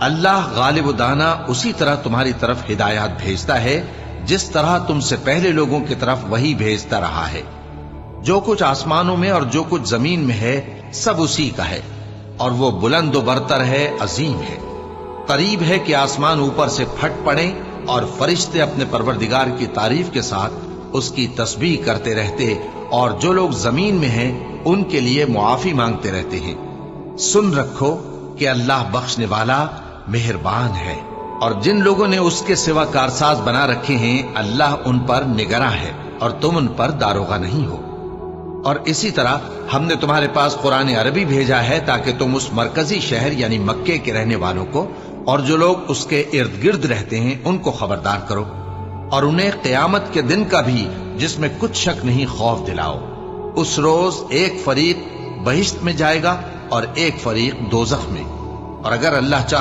اللہ غالب و دانا اسی طرح تمہاری طرف ہدایات بھیجتا ہے جس طرح تم سے پہلے لوگوں کی طرف وہی بھیجتا رہا ہے۔ جو کچھ آسمانوں میں اور جو کچھ زمین میں ہے سب اسی کا ہے، اور وہ بلند و برتر ہے، عظیم ہے۔ قریب ہے کہ آسمان اوپر سے پھٹ پڑیں اور فرشتے اپنے پروردگار کی تعریف کے ساتھ اس کی تسبیح کرتے رہتے، اور جو لوگ زمین میں ہیں ان کے لیے معافی مانگتے رہتے ہیں۔ سن رکھو کہ اللہ بخشنے والا مہربان ہے، اور جن لوگوں نے اس کے سوا کارساز بنا رکھے ہیں اللہ ان پر نگراں ہے، اور تم ان پر داروغہ نہیں ہو۔ اور اسی طرح ہم نے تمہارے پاس قرآن عربی بھیجا ہے تاکہ تم اس مرکزی شہر یعنی مکے کے رہنے والوں کو اور جو لوگ اس کے ارد گرد رہتے ہیں ان کو خبردار کرو، اور انہیں قیامت کے دن کا بھی جس میں کچھ شک نہیں خوف دلاؤ۔ اس روز ایک فریق بہشت میں جائے گا اور ایک فریق دوزخ میں، اور اگر اللہ چاہتا